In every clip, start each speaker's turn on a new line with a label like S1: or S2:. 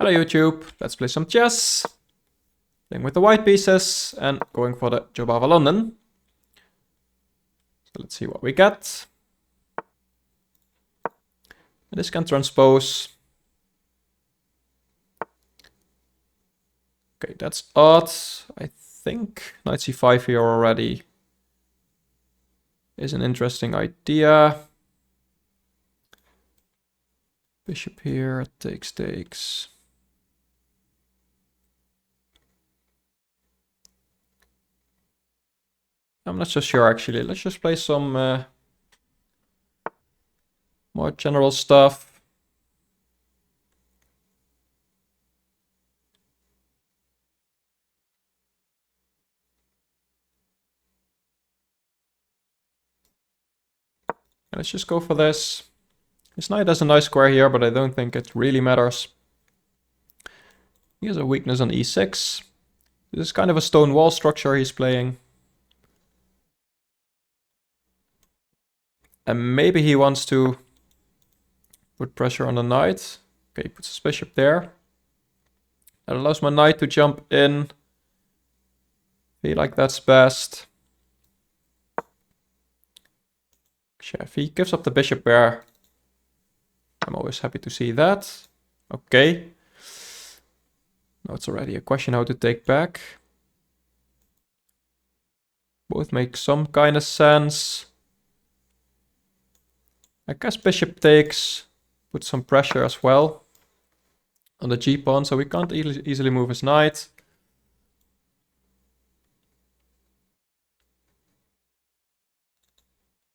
S1: Hello YouTube, let's play some chess. Playing with the white pieces and going for the Jobava London. So let's see what we get. And this can transpose. Okay, that's odd. I think knight c5 here already is an interesting idea. Bishop here, takes. I'm not so sure actually. Let's just play some more general stuff. And let's just go for this. This knight has a nice square here, but I don't think it really matters. He has a weakness on e6. This is kind of a stone wall structure he's playing. And maybe he wants to put pressure on the knight. Okay, he puts his bishop there. That allows my knight to jump in. Feel like that's best. If he gives up the bishop there, I'm always happy to see that. Okay. Now it's already a question how to take back. Both make some kind of sense. I guess bishop takes, put some pressure as well on the g-pawn, so we can't easily move his knight.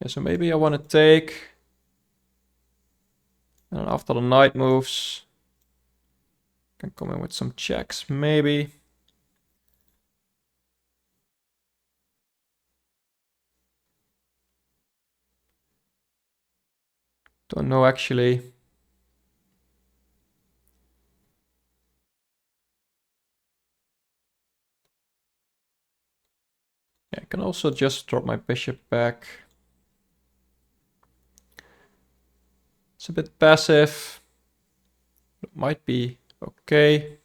S1: Yeah, so maybe I want to take. And after the knight moves, I can come in with some checks, maybe. Don't know actually. Yeah, I can also just drop my bishop back. It's a bit passive. It might be okay.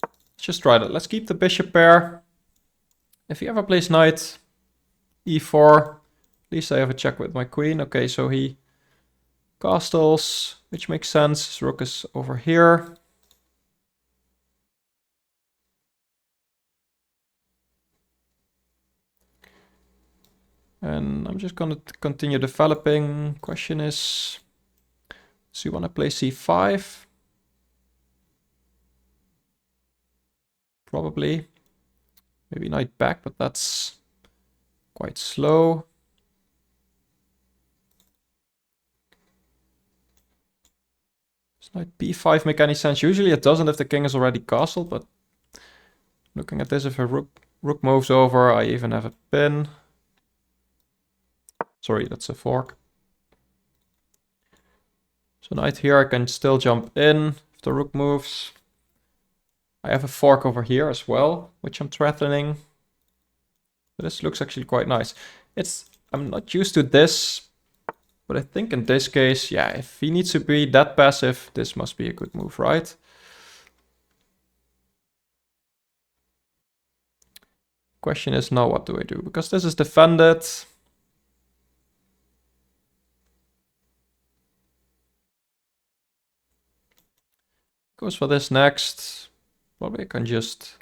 S1: Let's just try that. Let's keep the bishop pair. If he ever plays knight e4, at least I have a check with my queen. Okay, so he castles, which makes sense. His rook is over here. And I'm just going to continue developing. Question is, does he want to play c5? Probably. Maybe knight back, but that's quite slow. Does knight b5 make any sense? Usually it doesn't if the king is already castled, but looking at this, if a rook moves over, I even have a pin. Sorry, that's a fork. So knight here, I can still jump in if the rook moves. I have a fork over here as well, which I'm threatening. But this looks actually quite nice. I'm not used to this, but I think in this case, yeah, if he needs to be that passive, this must be a good move, right? Question is now, what do I do? Because this is defended. Goes for this next. Probably I can just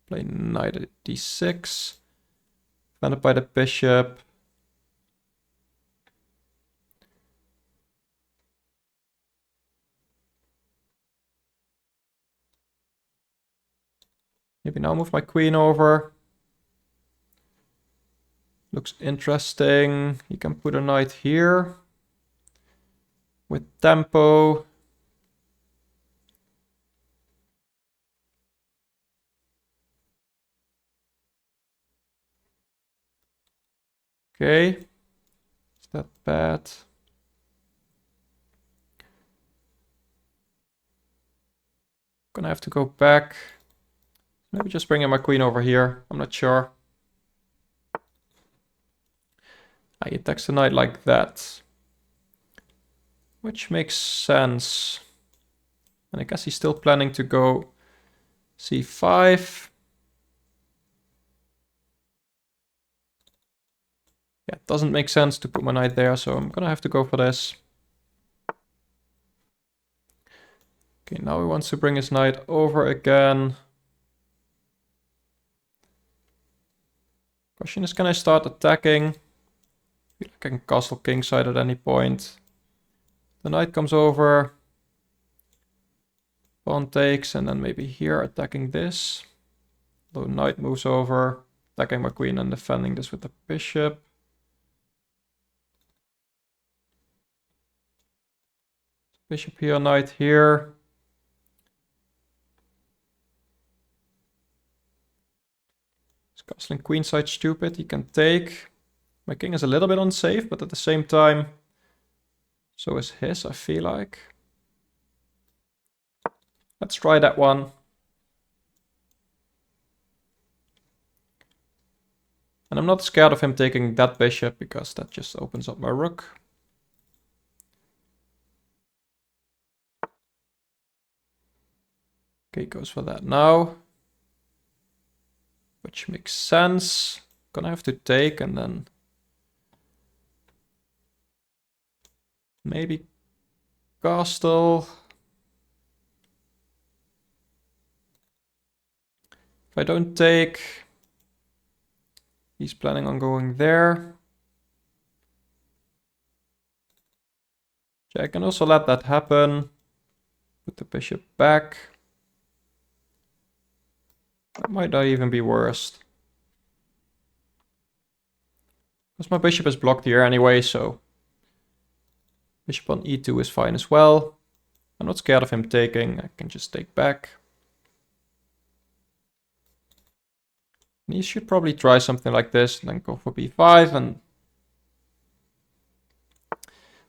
S1: play knight at d6. Defended by the bishop. Maybe now move my queen over. Looks interesting. You can put a knight here. With tempo. Okay. Is that bad? Gonna have to go back. Maybe just bring in my queen over here. I'm not sure. He attacks the knight like that. which makes sense. And I guess he's still planning to go c5. Yeah, it doesn't make sense to put my knight there, so I'm gonna have to go for this. Okay, now he wants to bring his knight over again. Question is, can I start attacking? I feel like I can castle kingside at any point. The knight comes over. Pawn takes, and then maybe here attacking this. The knight moves over, attacking my queen and defending this with the bishop. Bishop here, knight here. Is castling queenside stupid? He can take. My king is a little bit unsafe, but at the same time, so is his, I feel like. Let's try that one. And I'm not scared of him taking that bishop, because that just opens up my rook. Okay, goes for that now. Which makes sense. Gonna have to take and then maybe castle. If I don't take, he's planning on going there. So I can also let that happen. Put the bishop back. That might not even be worst. Because my bishop is blocked here anyway, so bishop on e2 is fine as well. I'm not scared of him taking, I can just take back. And he should probably try something like this and then go for b5, and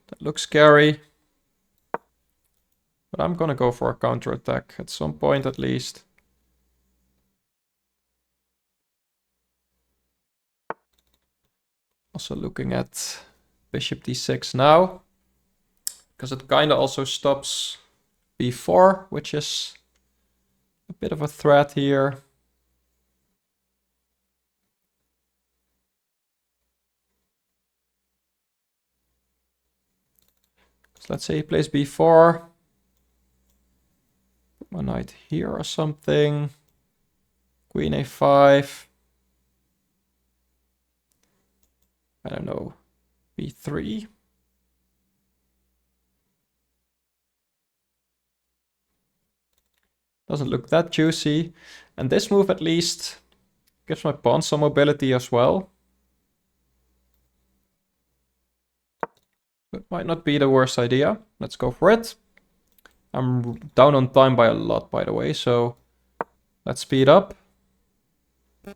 S1: that looks scary. But I'm gonna go for a counterattack at some point at least. Also looking at bishop d6 now, because it kind of also stops b4, which is a bit of a threat here. So let's say he plays b4. Put my knight here or something. Queen a5. I don't know, b3. Doesn't look that juicy. And this move at least gives my pawn some mobility as well. It might not be the worst idea. Let's go for it. I'm down on time by a lot, by the way, so let's speed up. Of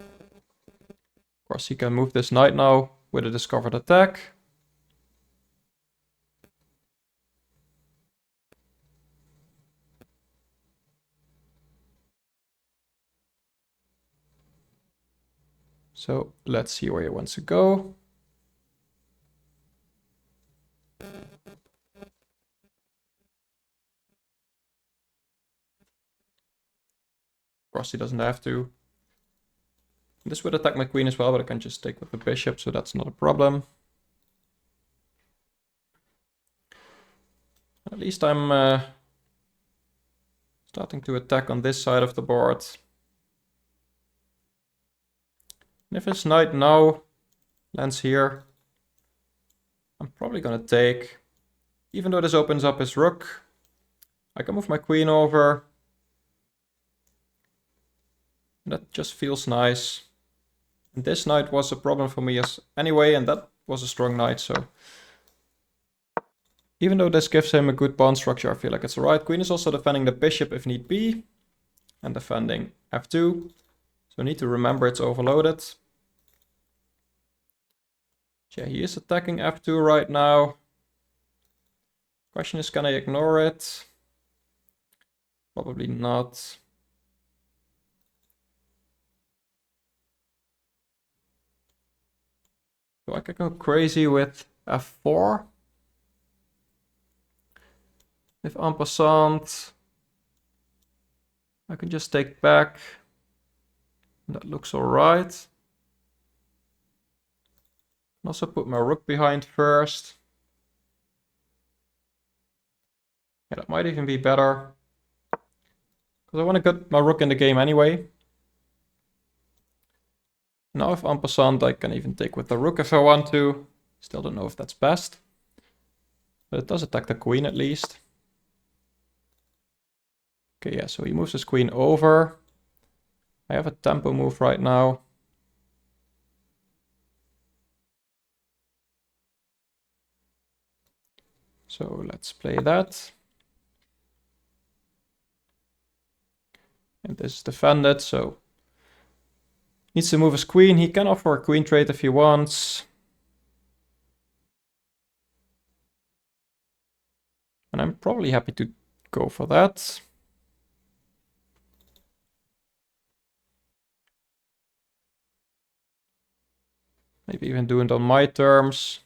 S1: course, he can move this knight now with a discovered attack. So let's see where he wants to go. Of course, he doesn't have to. This would attack my queen as well, but I can just take with the bishop, so that's not a problem. At least I'm starting to attack on this side of the board. And if his knight now lands here, I'm probably gonna take. Even though this opens up his rook, I can move my queen over. And that just feels nice. And this knight was a problem for me as anyway, and that was a strong knight, so even though this gives him a good pawn structure, I feel like it's alright. Queen is also defending the bishop if need be, and defending f2. So I need to remember it's overloaded. Yeah, he is attacking f2 right now. Question is, can I ignore it? Probably not. So I could go crazy with f4. If en passant, I can just take back. That looks alright. Also put my rook behind first. Yeah, that might even be better. Because I want to get my rook in the game anyway. Now if en passant, I can even take with the rook if I want to. Still don't know if that's best. But it does attack the queen at least. Okay, yeah, so he moves his queen over. I have a tempo move right now. So let's play that. And this is defended, so needs to move his queen. He can offer a queen trade if he wants. And I'm probably happy to go for that. Maybe even do it on my terms.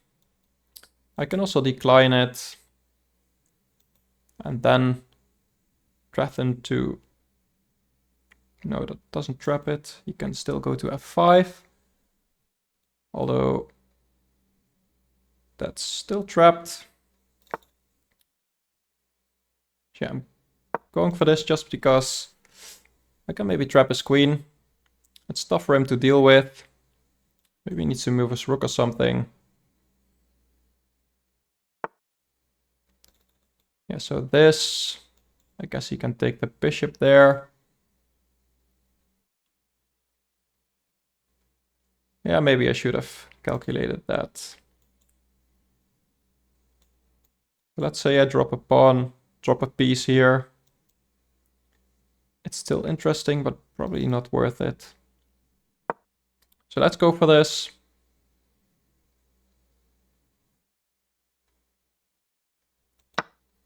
S1: I can also decline it. And then threaten to... No, that doesn't trap it. He can still go to f5. Although that's still trapped. Yeah, I'm going for this just because I can maybe trap his queen. It's tough for him to deal with. Maybe he needs to move his rook or something. Yeah, so this, I guess he can take the bishop there. Yeah, maybe I should have calculated that. Let's say I drop a pawn, drop a piece here. It's still interesting, but probably not worth it. So let's go for this.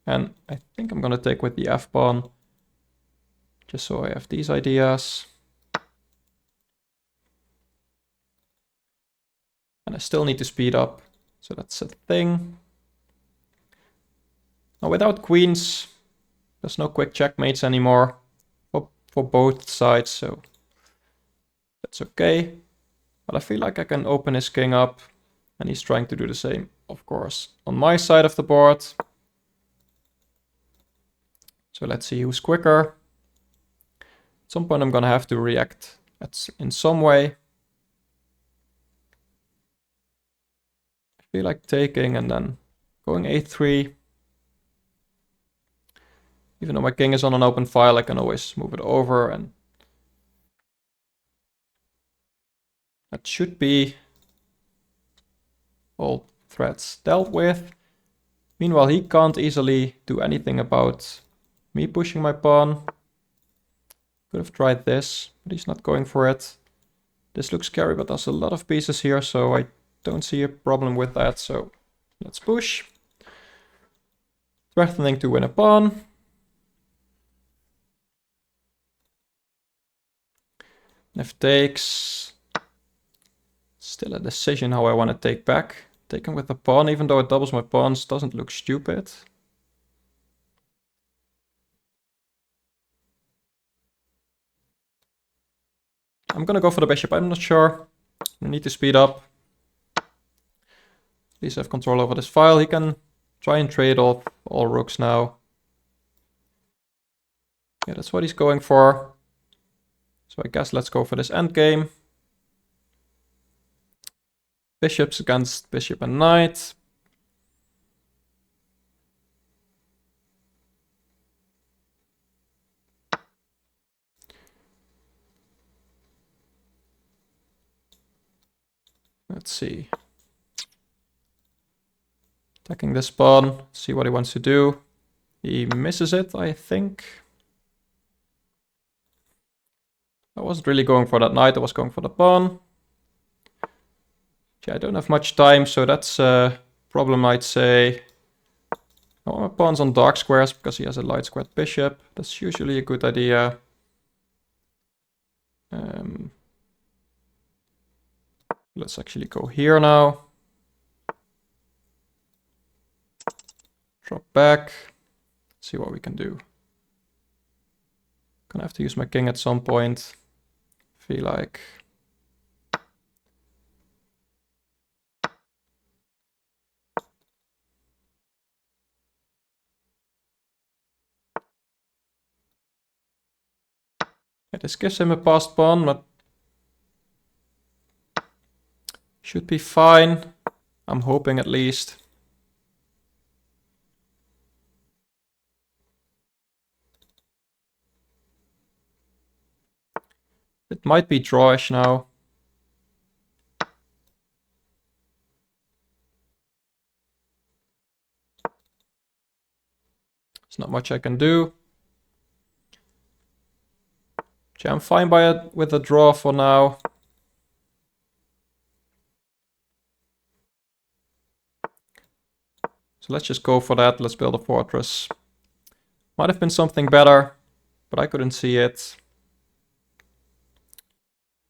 S1: And I think I'm going to take with the f-pawn, just so I have these ideas. And I still need to speed up, so that's a thing. Now without queens, there's no quick checkmates anymore for both sides, so that's okay. But I feel like I can open his king up, and he's trying to do the same, of course, on my side of the board. So let's see who's quicker. At some point I'm gonna have to react in some way. I feel like taking and then going a3. Even though my king is on an open file, I can always move it over, and that should be all threats dealt with. Meanwhile, he can't easily do anything about me pushing my pawn. Could have tried this, but he's not going for it. This looks scary, but there's a lot of pieces here, so I don't see a problem with that. So let's push. Threatening to win a pawn. If takes, still a decision how I want to take back. Taking with the pawn, even though it doubles my pawns, doesn't look stupid. I'm gonna go for the bishop, I'm not sure. I need to speed up. At least I have control over this file. He can try and trade off all rooks now. Yeah, that's what he's going for. So I guess let's go for this endgame. Bishops against bishop and knight. Let's see. Attacking this pawn, see what he wants to do. He misses it, I think. I wasn't really going for that knight, I was going for the pawn. Yeah, I don't have much time, so that's a problem, I'd say. I want my pawns on dark squares because he has a light squared bishop. That's usually a good idea. Let's actually go here now. Drop back. see what we can do. Gonna have to use my king at some point. Feel like. Yeah, this gives him a passed pawn, but should be fine. I'm hoping at least. It might be drawish now. There's not much I can do. So I'm fine by it with a draw for now. So let's just go for that. Let's build a fortress. Might have been something better, but I couldn't see it.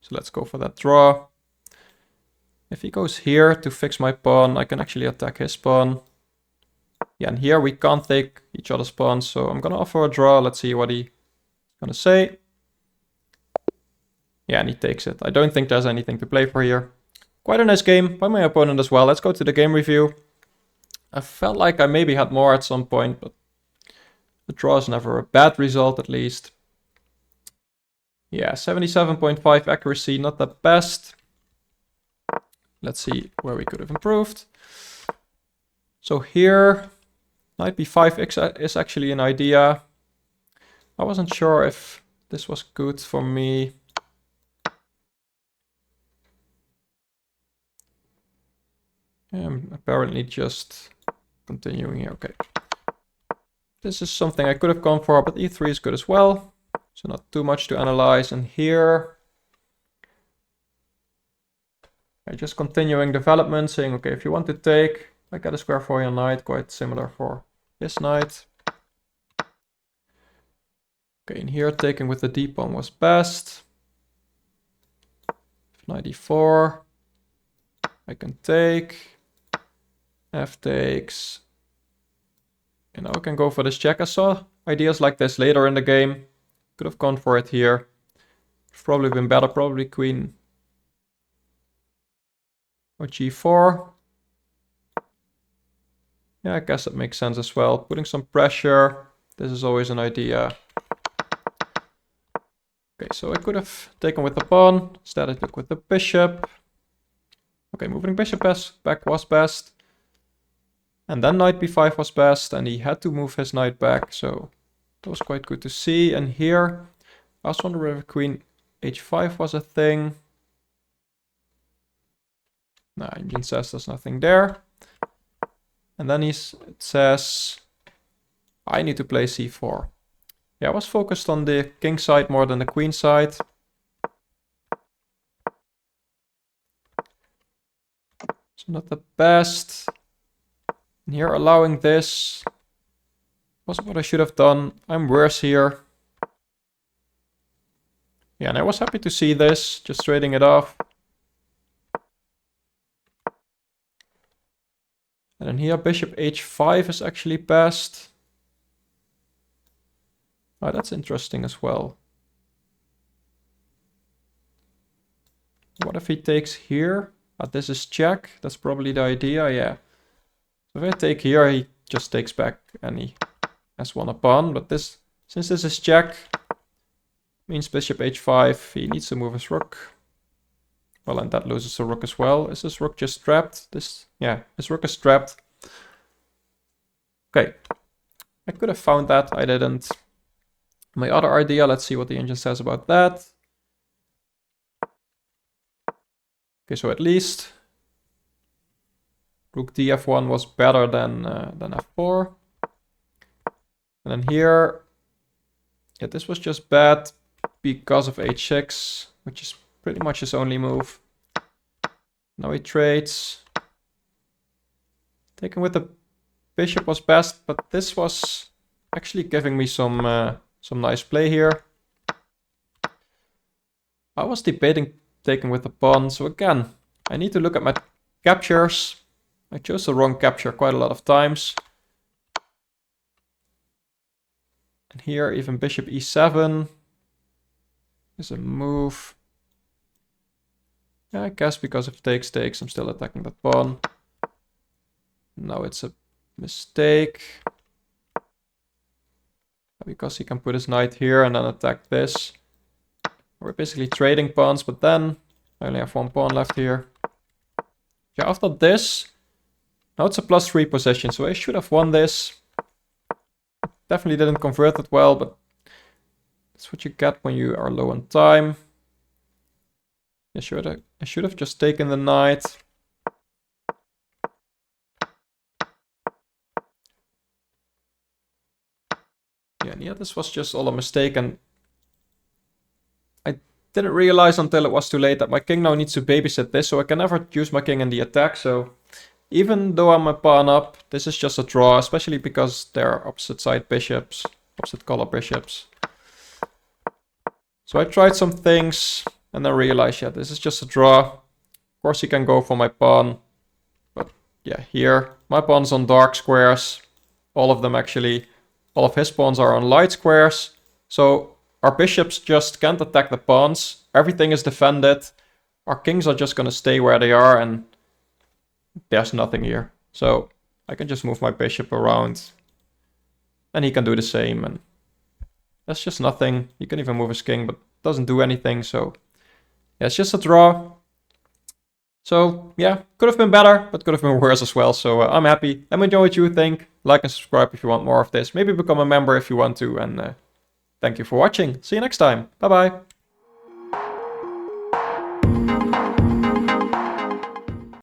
S1: So let's go for that draw. If he goes here to fix my pawn, I can actually attack his pawn. Yeah, and here we can't take each other's pawns, so I'm gonna offer a draw. Let's see what he's gonna say. Yeah, and he takes it. I don't think there's anything to play for here. Quite a nice game by my opponent as well. Let's go to the game review. I felt like I maybe had more at some point, but the draw is never a bad result, at least. Yeah, 77.5 accuracy, not the best. Let's see where we could have improved. So here, knight b5 is actually an idea. I wasn't sure if this was good for me. I'm apparently just continuing here. Okay. This is something I could have gone for, but e3 is good as well. So not too much to analyze. And here, just continuing development, saying, okay, if you want to take, I got a square for your knight, quite similar for this knight. Okay, in here, taking with the d pawn was best. Knight e4, I can take. F takes. And now I can go for this check. I saw ideas like this later in the game. Could have gone for it here. Probably been better, probably queen or g4. Yeah, I guess that makes sense as well. Putting some pressure. This is always an idea. Okay, so I could have taken with the pawn. Instead I took with the bishop. Okay, moving bishop back was best. And then knight b5 was best, and he had to move his knight back, so that was quite good to see. And here, I was wondering if queen h5 was a thing. No, engine says there's nothing there. And then it says, I need to play c4. Yeah, I was focused on the king side more than the queen side. So not the best. And here allowing this wasn't what I should have done. I'm worse here. Yeah, and I was happy to see this, just trading it off. And then here bishop h5 is actually best. Oh, that's interesting as well. What if he takes here? This is check. That's probably the idea, yeah. So if I take here, he just takes back and he has won a pawn. But this, since this is check, means bishop h5, he needs to move his rook. Well, and that loses the rook as well. Is this rook just trapped? Yeah, this rook is trapped. Okay, I could have found that, I didn't. My other idea, let's see what the engine says about that. Okay, so at least rook df1 was better than f4. And then here, yeah, this was just bad because of h6, which is pretty much his only move. Now he trades. Taking with the bishop was best, but this was actually giving me some nice play here. I was debating taking with the pawn, so again, I need to look at my captures. I chose the wrong capture quite a lot of times. And here even bishop e7 is a move. Yeah, I guess because if takes, I'm still attacking that pawn. Now it's a mistake. Because he can put his knight here and then attack this. We're basically trading pawns, but then I only have one pawn left here. Yeah, after this, now it's a +3 position, so I should have won this. Definitely didn't convert it well, but that's what you get when you are low on time. I should have just taken the knight. Yeah, this was just all a mistake, and I didn't realize until it was too late that my king now needs to babysit this, so I can never use my king in the attack, so even though I'm a pawn up, this is just a draw, especially because they're opposite side bishops, opposite color bishops. So I tried some things, and then realized, yeah, this is just a draw. Of course he can go for my pawn, but yeah, here, my pawn's on dark squares, all of them actually. All of his pawns are on light squares, so our bishops just can't attack the pawns. Everything is defended. Our kings are just going to stay where they are, and there's nothing here. So I can just move my bishop around, and he can do the same, and that's just nothing. He can even move his king, but doesn't do anything, so yeah, it's just a draw. So yeah, could have been better, but could have been worse as well. So I'm happy. Let me know what you think. Like and subscribe if you want more of this. Maybe become a member if you want to. And thank you for watching. See you next time. Bye bye.